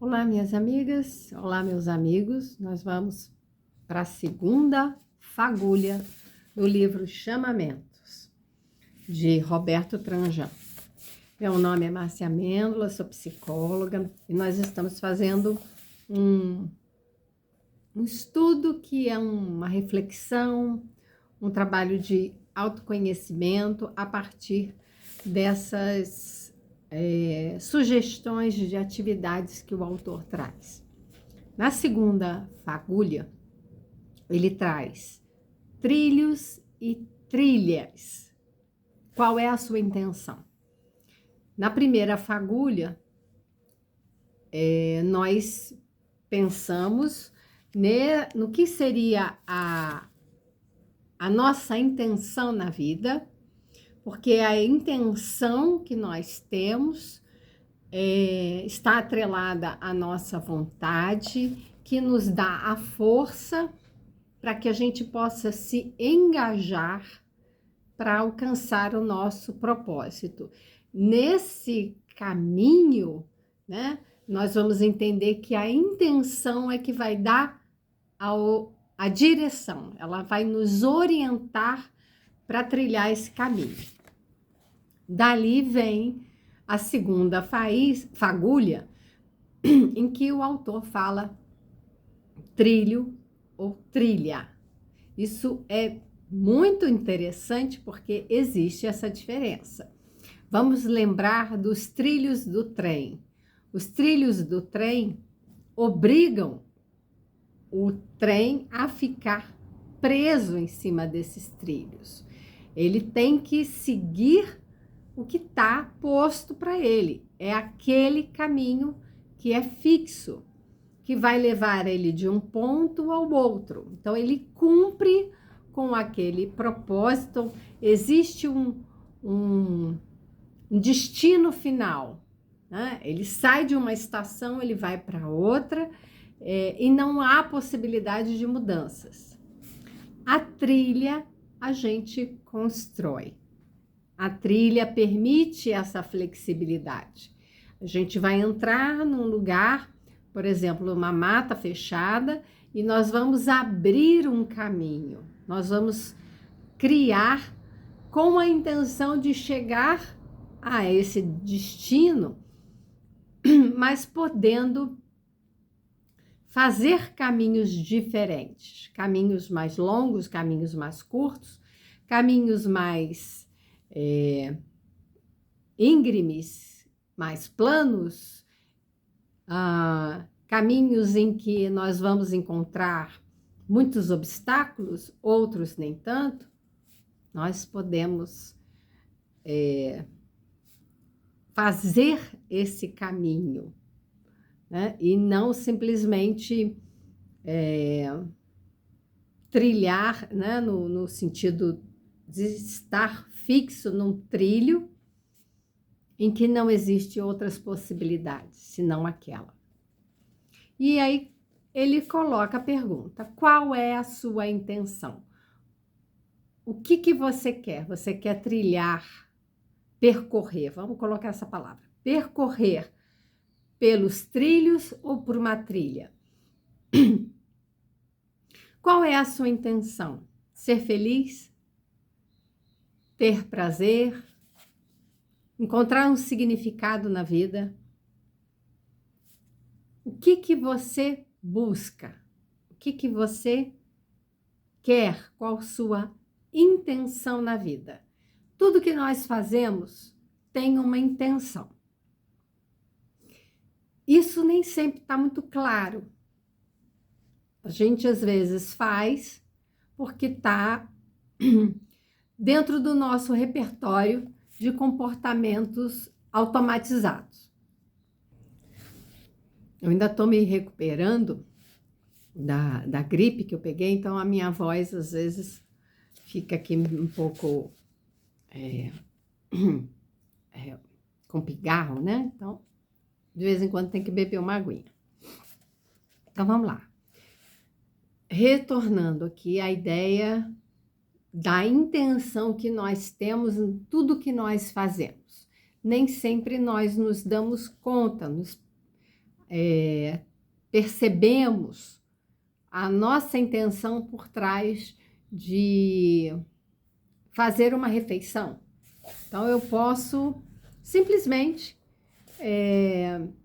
Olá, minhas amigas, olá, meus amigos. Nós vamos para a segunda fagulha do livro Chamamentos, de Roberto Tranjan. Meu nome é Márcia Amêndola, sou psicóloga e nós estamos fazendo um estudo que é uma reflexão, um trabalho de autoconhecimento a partir dessas sugestões de atividades que o autor traz. Na segunda fagulha, ele traz trilhos e trilhas. Qual é a sua intenção? Na primeira fagulha, nós pensamos no que seria a nossa intenção na vida, porque a intenção que nós temos está atrelada à nossa vontade, que nos dá a força para que a gente possa se engajar para alcançar o nosso propósito. Nesse caminho, né, nós vamos entender que a intenção é que vai dar a direção, ela vai nos orientar para trilhar esse caminho. Dali vem a segunda fagulha, em que o autor fala trilho ou trilha. Isso é muito interessante porque existe essa diferença. Vamos lembrar dos trilhos do trem. Os trilhos do trem obrigam o trem a ficar preso em cima desses trilhos. Ele tem que seguir o que está posto para ele. É aquele caminho que é fixo, que vai levar ele de um ponto ao outro. Então, ele cumpre com aquele propósito. Existe um destino final, né? Ele sai de uma estação, ele vai para outra, e não há possibilidade de mudanças. A trilha a gente constrói. A trilha permite essa flexibilidade. A gente vai entrar num lugar, por exemplo, uma mata fechada, e nós vamos abrir um caminho. Nós vamos criar com a intenção de chegar a esse destino, mas podendo fazer caminhos diferentes, caminhos mais longos, caminhos mais curtos, caminhos mais íngremes, mais planos, caminhos em que nós vamos encontrar muitos obstáculos, outros nem tanto. Nós podemos fazer esse caminho, né? E não simplesmente trilhar, né? No sentido de estar fixo num trilho em que não existe outras possibilidades, senão aquela. E aí ele coloca a pergunta: qual é a sua intenção? O que você quer? Você quer trilhar, percorrer, vamos colocar essa palavra, percorrer pelos trilhos ou por uma trilha? Qual é a sua intenção? Ser feliz? Ter prazer? Encontrar um significado na vida? O que você busca? O que você quer? Qual sua intenção na vida? Tudo que nós fazemos tem uma intenção. Isso nem sempre está muito claro. A gente às vezes faz porque está dentro do nosso repertório de comportamentos automatizados. Eu ainda estou me recuperando da gripe que eu peguei, então a minha voz às vezes fica aqui um pouco com pigarro, né? Então, de vez em quando tem que beber uma aguinha. Então, vamos lá. Retornando aqui à ideia da intenção que nós temos em tudo que nós fazemos. Nem sempre nós nos damos conta, percebemos a nossa intenção por trás de fazer uma refeição. Então, eu posso simplesmente,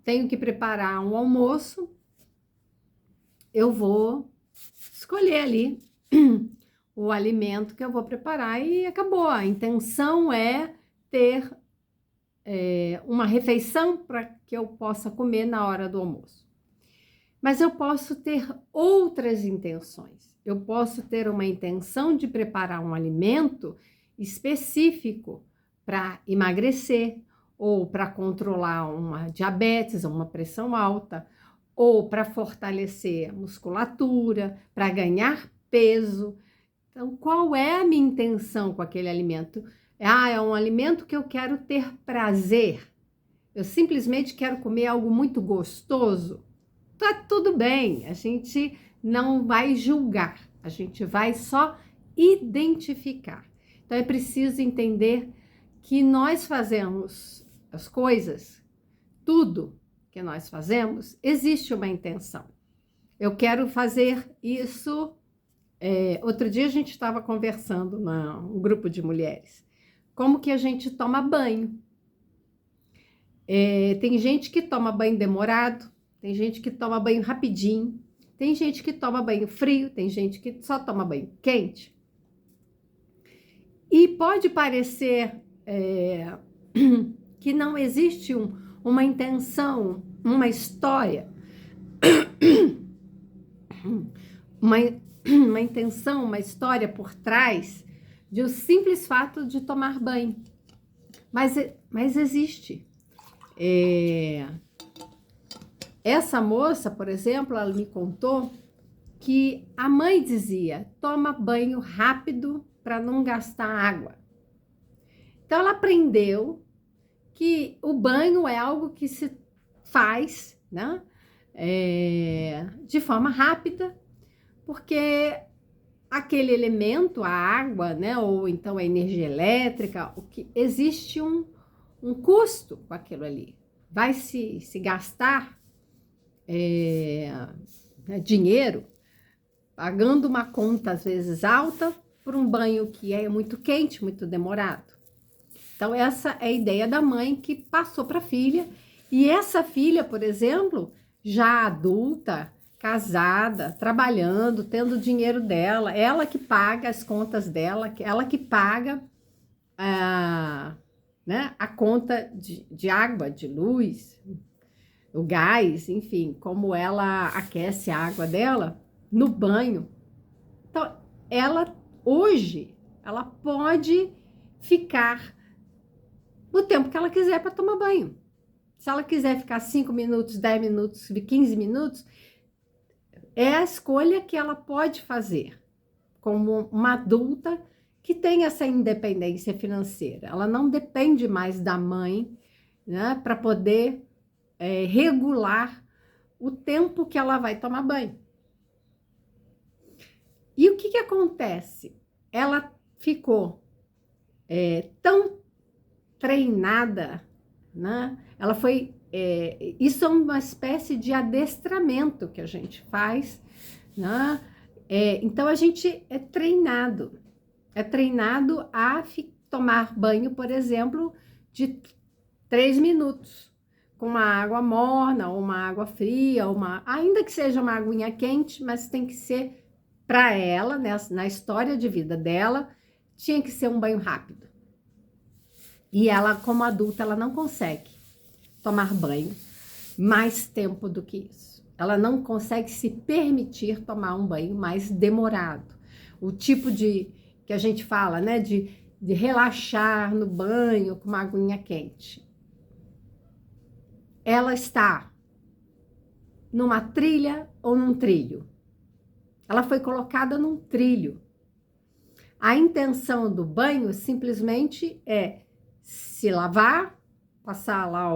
tenho que preparar um almoço, eu vou escolher ali o alimento que eu vou preparar e acabou. A intenção é ter uma refeição para que eu possa comer na hora do almoço. Mas eu posso ter outras intenções. Eu posso ter uma intenção de preparar um alimento específico para emagrecer, ou para controlar uma diabetes, uma pressão alta, ou para fortalecer a musculatura, para ganhar peso. Então, qual é a minha intenção com aquele alimento? É um alimento que eu quero ter prazer. Eu simplesmente quero comer algo muito gostoso. Tá tudo bem, a gente não vai julgar, a gente vai só identificar. Então é preciso entender que nós fazemos as coisas, tudo que nós fazemos, existe uma intenção. Eu quero fazer isso. Outro dia a gente estava conversando num grupo de mulheres, como que a gente toma banho. Tem gente que toma banho demorado, tem gente que toma banho rapidinho, tem gente que toma banho frio, tem gente que só toma banho quente. E pode parecer que não existe uma intenção, uma história, uma intenção, uma história por trás de o simples fato de tomar banho. Mas existe. Essa moça, por exemplo, ela me contou que a mãe dizia: toma banho rápido para não gastar água. Então ela aprendeu que o banho é algo que se faz, né, de forma rápida, porque aquele elemento, a água, né, ou então a energia elétrica, existe um custo com aquilo ali. Vai se gastar dinheiro pagando uma conta às vezes alta por um banho que é muito quente, muito demorado. Então essa é a ideia da mãe que passou para a filha, e essa filha, por exemplo, já adulta, casada, trabalhando, tendo o dinheiro dela, ela que paga as contas dela, ela que paga né, a conta de água, de luz, o gás, enfim, como ela aquece a água dela no banho. Então, hoje, ela pode ficar o tempo que ela quiser para tomar banho. Se ela quiser ficar 5 minutos, 10 minutos, 15 minutos, é a escolha que ela pode fazer como uma adulta que tem essa independência financeira. Ela não depende mais da mãe, né, para poder regular o tempo que ela vai tomar banho. E o que acontece? Ela ficou tão treinada, né? Ela foi. Isso é uma espécie de adestramento que a gente faz, né? Então a gente é treinado a tomar banho, por exemplo, de 3 minutos, com uma água morna, ou uma água fria, ainda que seja uma aguinha quente, mas tem que ser para ela, né, na história de vida dela, tinha que ser um banho rápido. E ela, como adulta, ela não consegue tomar banho mais tempo do que isso. Ela não consegue se permitir tomar um banho mais demorado. O tipo que a gente fala, né, de relaxar no banho com uma aguinha quente. Ela está numa trilha ou num trilho. Ela foi colocada num trilho. A intenção do banho simplesmente é se lavar, passar lá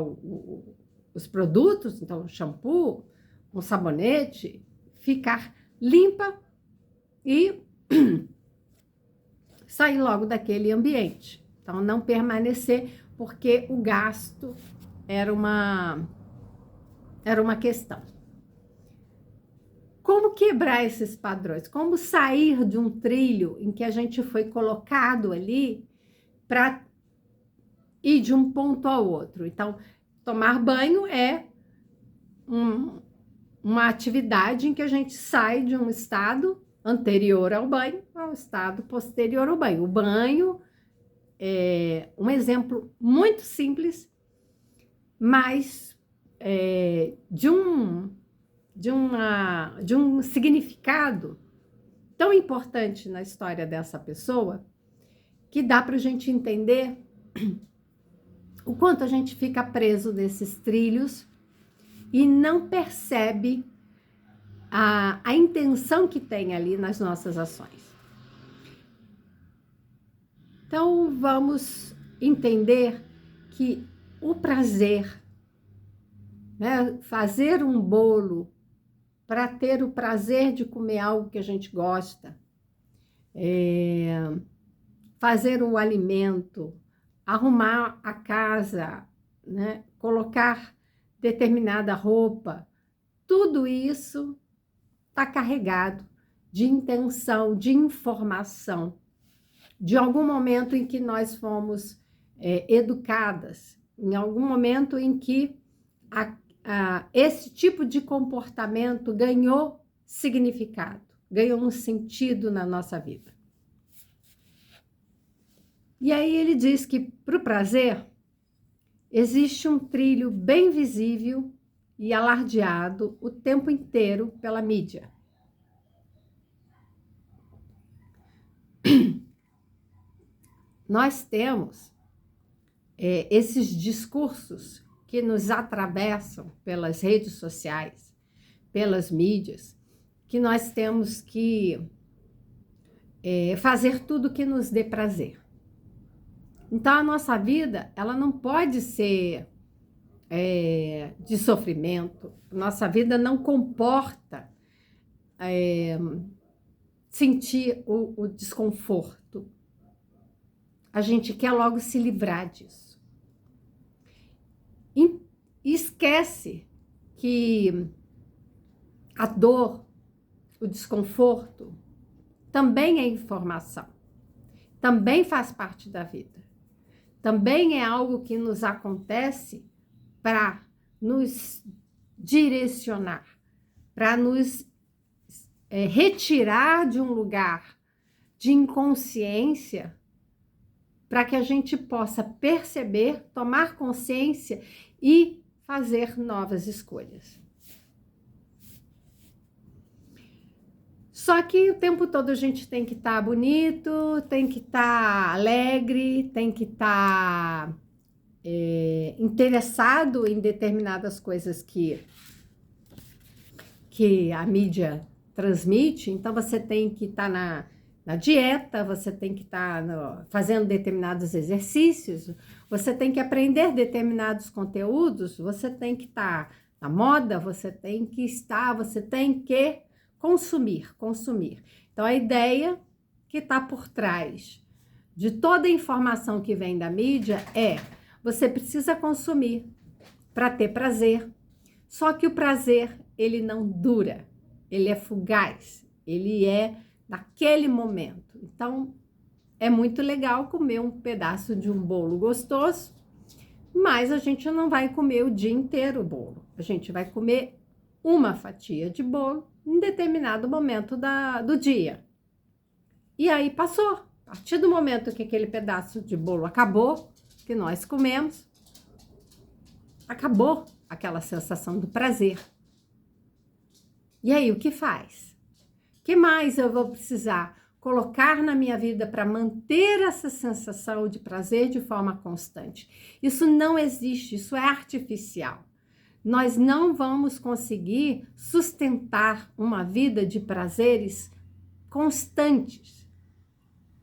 os produtos, então shampoo, um sabonete, ficar limpa e sair logo daquele ambiente. Então, não permanecer, porque o gasto era era uma questão. Como quebrar esses padrões? Como sair de um trilho em que a gente foi colocado ali para ir de um ponto ao outro? Então, tomar banho é uma atividade em que a gente sai de um estado anterior ao banho ao estado posterior ao banho. O banho é um exemplo muito simples, mas de um significado tão importante na história dessa pessoa que dá para a gente entender o quanto a gente fica preso nesses trilhos e não percebe a intenção que tem ali nas nossas ações. Então, vamos entender que o prazer, né, fazer um bolo para ter o prazer de comer algo que a gente gosta, fazer o alimento, arrumar a casa, né, colocar determinada roupa, tudo isso está carregado de intenção, de informação, de algum momento em que nós fomos educadas, em algum momento em que esse tipo de comportamento ganhou significado, ganhou um sentido na nossa vida. E aí ele diz que para o prazer existe um trilho bem visível e alardeado o tempo inteiro pela mídia. Nós temos esses discursos que nos atravessam pelas redes sociais, pelas mídias, que nós temos que fazer tudo que nos dê prazer. Então, a nossa vida, ela não pode ser de sofrimento. Nossa vida não comporta sentir o desconforto. A gente quer logo se livrar disso. E esquece que a dor, o desconforto, também é informação. Também faz parte da vida. Também é algo que nos acontece para nos direcionar, para nos retirar de um lugar de inconsciência, para que a gente possa perceber, tomar consciência e fazer novas escolhas. Só que o tempo todo a gente tem que estar bonito, tem que estar alegre, tem que estar interessado em determinadas coisas que a mídia transmite. Então, você tem que estar na dieta, você tem que estar fazendo determinados exercícios, você tem que aprender determinados conteúdos, você tem que estar na moda, você tem que consumir. Então, a ideia que está por trás de toda a informação que vem da mídia você precisa consumir para ter prazer. Só que o prazer, ele não dura, ele é fugaz, ele é naquele momento. Então, é muito legal comer um pedaço de um bolo gostoso, mas a gente não vai comer o dia inteiro o bolo. A gente vai comer uma fatia de bolo em determinado momento do dia. E aí passou. A partir do momento que aquele pedaço de bolo acabou, que nós comemos, acabou aquela sensação do prazer. E aí, o que faz? O que mais eu vou precisar colocar na minha vida para manter essa sensação de prazer de forma constante? Isso não existe, isso é artificial. Nós não vamos conseguir sustentar uma vida de prazeres constantes.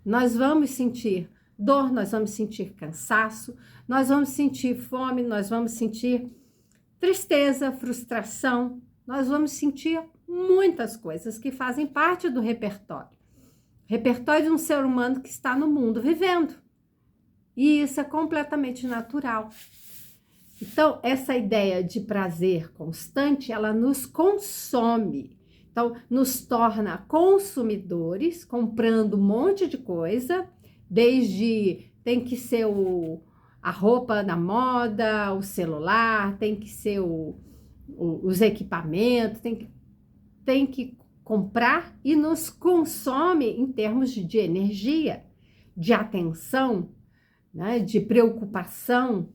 Nós vamos sentir dor, nós vamos sentir cansaço, nós vamos sentir fome, nós vamos sentir tristeza, frustração, nós vamos sentir muitas coisas que fazem parte do repertório. Repertório de um ser humano que está no mundo vivendo. E isso é completamente natural. Então, essa ideia de prazer constante, ela nos consome. Então, nos torna consumidores, comprando um monte de coisa, desde tem que ser a roupa da moda, o celular, tem que ser os equipamentos, tem que comprar e nos consome em termos de energia, de atenção, né, de preocupação.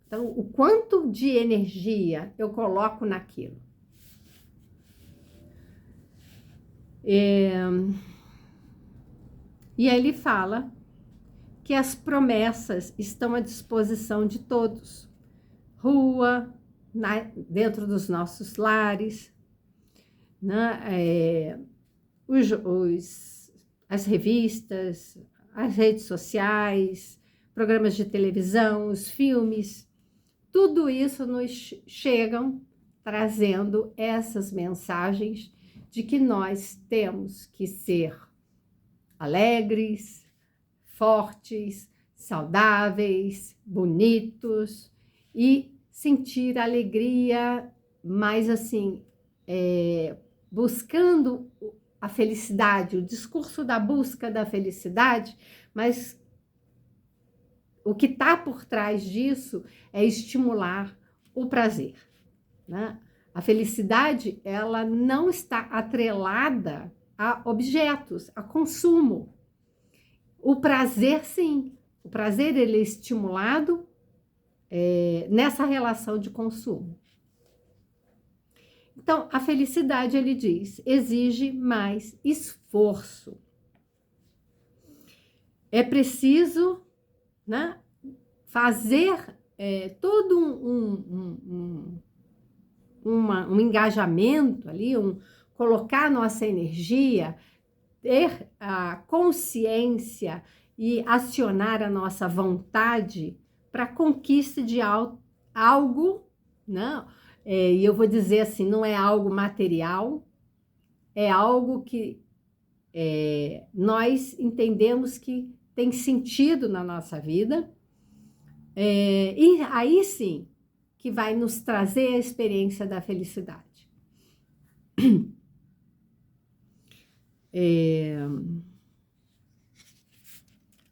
Então, o quanto de energia eu coloco naquilo. E aí ele fala que as promessas estão à disposição de todos. Rua, dentro dos nossos lares, né? As revistas, as redes sociais, programas de televisão, os filmes, tudo isso nos chegam trazendo essas mensagens de que nós temos que ser alegres, fortes, saudáveis, bonitos e sentir alegria, mas assim, buscando a felicidade, o discurso da busca da felicidade, mas o que está por trás disso é estimular o prazer, né? A felicidade, ela não está atrelada a objetos, a consumo. O prazer, sim. O prazer, ele é estimulado nessa relação de consumo. Então, a felicidade, ele diz, exige mais esforço. É preciso, né, fazer todo um engajamento ali, colocar nossa energia, ter a consciência e acionar a nossa vontade para a conquista de algo, né? E eu vou dizer assim, não é algo material, é algo que nós entendemos que tem sentido na nossa vida, e aí sim que vai nos trazer a experiência da felicidade.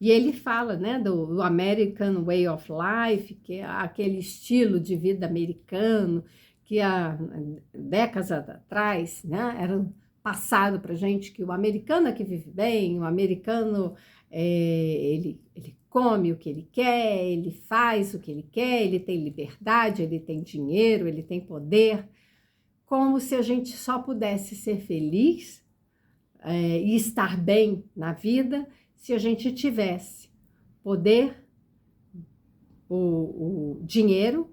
E ele fala, né, do American Way of Life, que é aquele estilo de vida americano que há décadas atrás, né, era passado para gente que o americano é que vive bem, o americano ele come o que ele quer, ele faz o que ele quer, ele tem liberdade, ele tem dinheiro, ele tem poder, como se a gente só pudesse ser feliz e estar bem na vida se a gente tivesse poder, o dinheiro,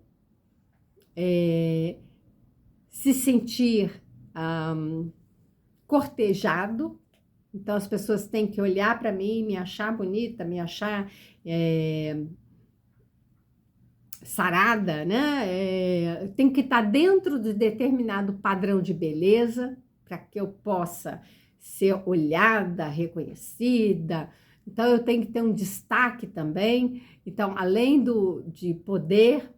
se sentir cortejado. Então, as pessoas têm que olhar para mim, me achar bonita, me achar sarada, né? Tem que estar dentro de determinado padrão de beleza para que eu possa ser olhada, reconhecida. Então, eu tenho que ter um destaque também. Então, além de poder,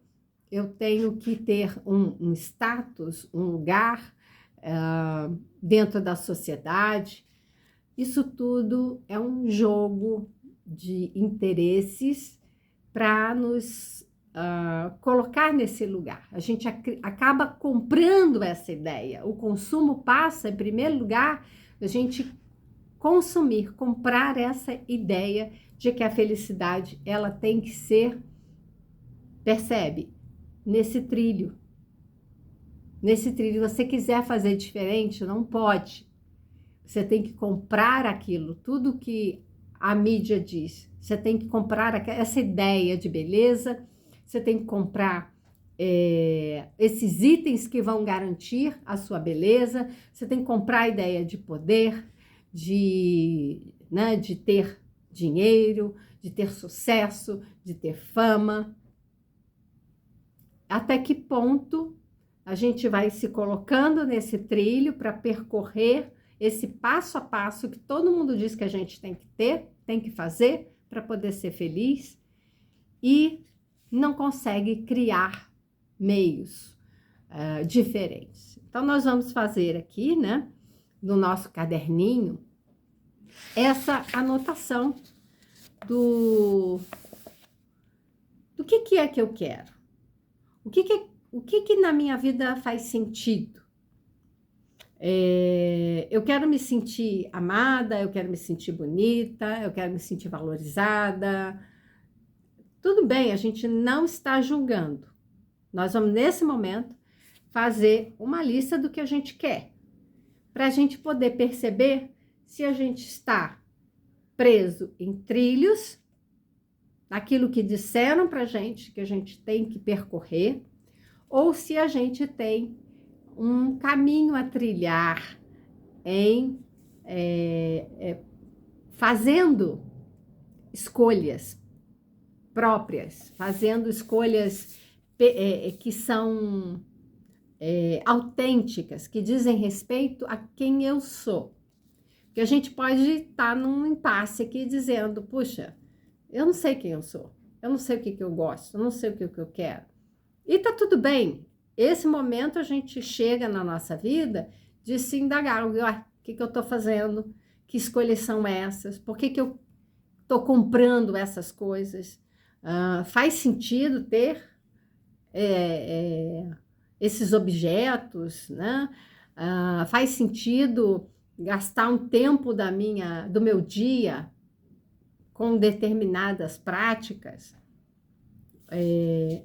eu tenho que ter um status, um lugar dentro da sociedade. Isso tudo é um jogo de interesses para nos colocar nesse lugar. A gente acaba comprando essa ideia. O consumo passa, em primeiro lugar, a gente consumir, comprar essa ideia de que a felicidade, ela tem que ser, percebe? Nesse trilho. Nesse trilho, você quiser fazer diferente, não pode. Você tem que comprar aquilo, tudo que a mídia diz. Você tem que comprar essa ideia de beleza, você tem que comprar esses itens que vão garantir a sua beleza, você tem que comprar a ideia de poder, né, de ter dinheiro, de ter sucesso, de ter fama. Até que ponto a gente vai se colocando nesse trilho para percorrer esse passo a passo que todo mundo diz que a gente tem que ter, tem que fazer para poder ser feliz, e não consegue criar meios diferentes. Então, nós vamos fazer aqui, né, no nosso caderninho, essa anotação do que é que eu quero. O que na minha vida faz sentido? Eu quero me sentir amada, eu quero me sentir bonita, eu quero me sentir valorizada. Tudo bem, a gente não está julgando. Nós vamos, nesse momento, fazer uma lista do que a gente quer, para a gente poder perceber se a gente está preso em trilhos, naquilo que disseram para a gente que a gente tem que percorrer, ou se a gente tem um caminho a trilhar em fazendo escolhas próprias, fazendo escolhas que são autênticas, que dizem respeito a quem eu sou. Porque a gente pode estar num impasse aqui dizendo, puxa, eu não sei quem eu sou, eu não sei o que eu gosto, eu não sei o que eu quero. E tá tudo bem. Esse momento a gente chega na nossa vida de se indagar, o que eu estou fazendo, que escolhas são essas, por que eu estou comprando essas coisas, faz sentido ter esses objetos, né? Faz sentido gastar um tempo do meu dia com determinadas práticas.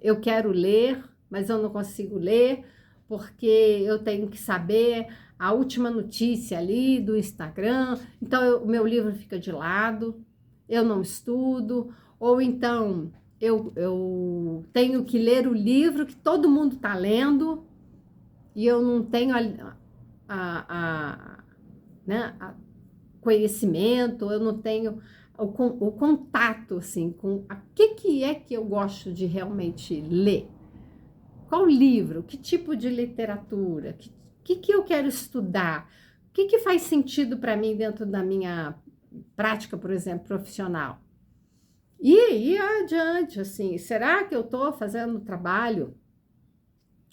Eu quero ler, mas eu não consigo ler, porque eu tenho que saber a última notícia ali do Instagram, então o meu livro fica de lado, eu não estudo, ou então eu tenho que ler o livro que todo mundo está lendo, e eu não tenho né, conhecimento, eu não tenho o contato, assim, com o que é que eu gosto de realmente ler. Qual livro? Que tipo de literatura? Que eu quero estudar? O que faz sentido para mim dentro da minha prática, por exemplo, profissional? E aí adiante, assim, será que eu estou fazendo um trabalho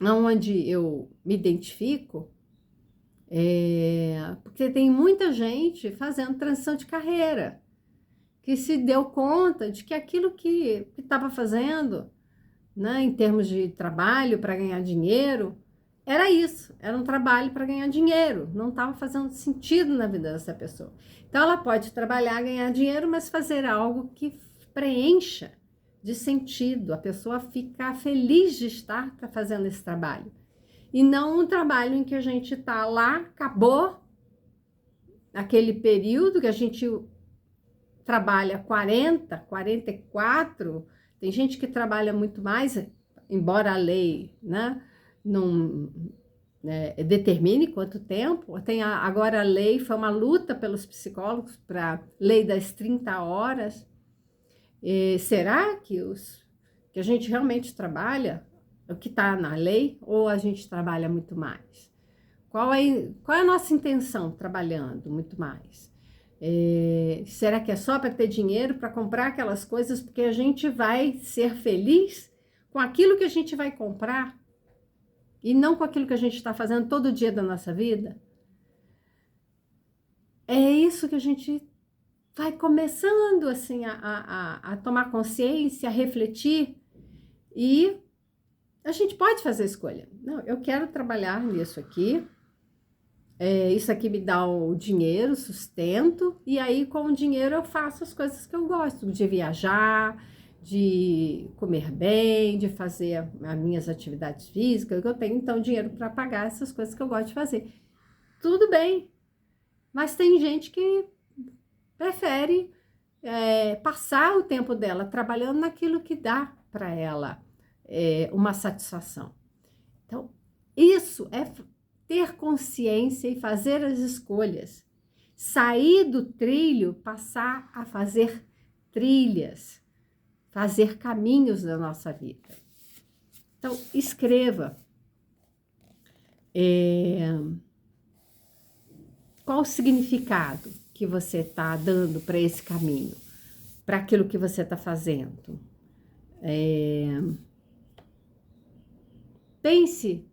onde eu me identifico? Porque tem muita gente fazendo transição de carreira, que se deu conta de que aquilo que estava fazendo, né, em termos de trabalho para ganhar dinheiro, era isso, era um trabalho para ganhar dinheiro, não estava fazendo sentido na vida dessa pessoa. Então, ela pode trabalhar, ganhar dinheiro, mas fazer algo que preencha de sentido, a pessoa fica feliz de estar fazendo esse trabalho. E não um trabalho em que a gente está lá, acabou aquele período que a gente trabalha 40, 44, tem gente que trabalha muito mais, embora a lei, né, não determine quanto tempo. Agora a lei foi uma luta pelos psicólogos para a lei das 30 horas. Será que a gente realmente trabalha o que está na lei ou a gente trabalha muito mais? Qual é a nossa intenção trabalhando muito mais? Será que é só para ter dinheiro, para comprar aquelas coisas, porque a gente vai ser feliz com aquilo que a gente vai comprar e não com aquilo que a gente está fazendo todo dia da nossa vida? É isso que a gente vai começando assim a tomar consciência, a refletir, e a gente pode fazer escolha. Não, eu quero trabalhar nisso aqui. Isso aqui me dá o dinheiro, sustento, e aí com o dinheiro eu faço as coisas que eu gosto, de viajar, de comer bem, de fazer as minhas atividades físicas, que eu tenho então dinheiro para pagar essas coisas que eu gosto de fazer. Tudo bem, mas tem gente que prefere passar o tempo dela trabalhando naquilo que dá para ela uma satisfação. Então, isso é ter consciência e fazer as escolhas. Sair do trilho, passar a fazer trilhas, fazer caminhos da nossa vida. Então, escreva. Qual o significado que você está dando para esse caminho, para aquilo que você está fazendo? Pense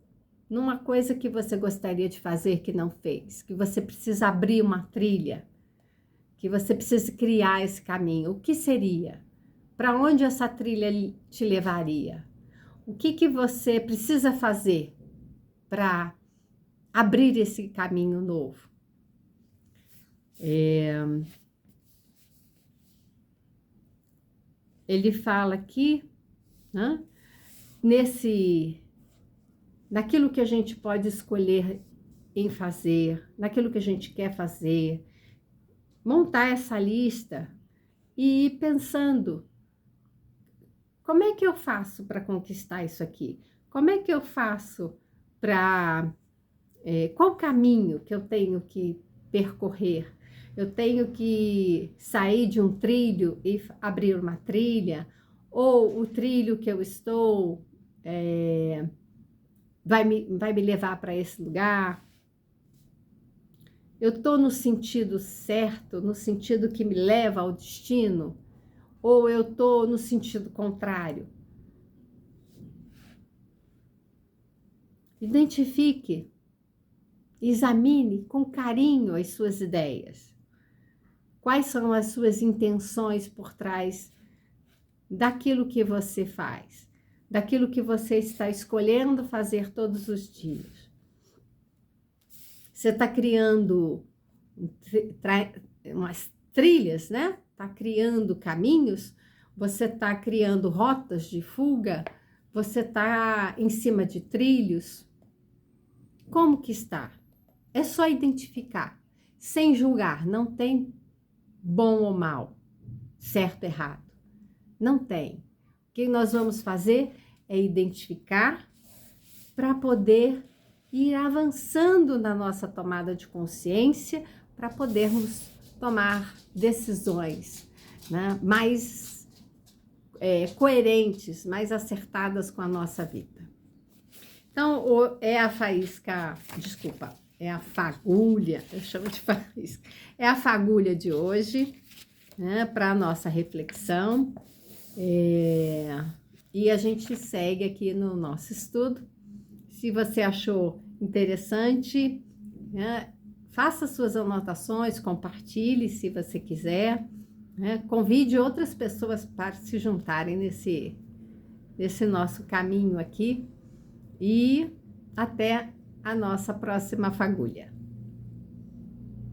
numa coisa que você gostaria de fazer que não fez, que você precisa abrir uma trilha, que você precisa criar esse caminho. O que seria? Para onde essa trilha te levaria? O que você precisa fazer para abrir esse caminho novo? Ele fala aqui, né, naquilo que a gente pode escolher em fazer, naquilo que a gente quer fazer, montar essa lista e ir pensando, como é que eu faço para conquistar isso aqui? Como é que eu faço para... qual caminho que eu tenho que percorrer? Eu tenho que sair de um trilho e abrir uma trilha? Ou o trilho que eu estou vai me levar para esse lugar? Eu estou no sentido certo, no sentido que me leva ao destino? Ou eu estou no sentido contrário? Identifique, examine com carinho as suas ideias. Quais são as suas intenções por trás daquilo que você faz, daquilo que você está escolhendo fazer todos os dias? Você está criando umas trilhas, né? Está criando caminhos, você está criando rotas de fuga, você está em cima de trilhos. Como que está? É só identificar, sem julgar, não tem bom ou mal, certo ou errado. Não tem. O que nós vamos fazer é identificar para poder ir avançando na nossa tomada de consciência, para podermos tomar decisões, né, mais coerentes, mais acertadas com a nossa vida. Então, é a faísca, desculpa, é a fagulha, eu chamo de faísca, é a fagulha de hoje, né, para a nossa reflexão. E a gente segue aqui no nosso estudo. Se você achou interessante, né, faça suas anotações, compartilhe se você quiser, né, convide outras pessoas para se juntarem nesse nosso caminho aqui, e até a nossa próxima fagulha.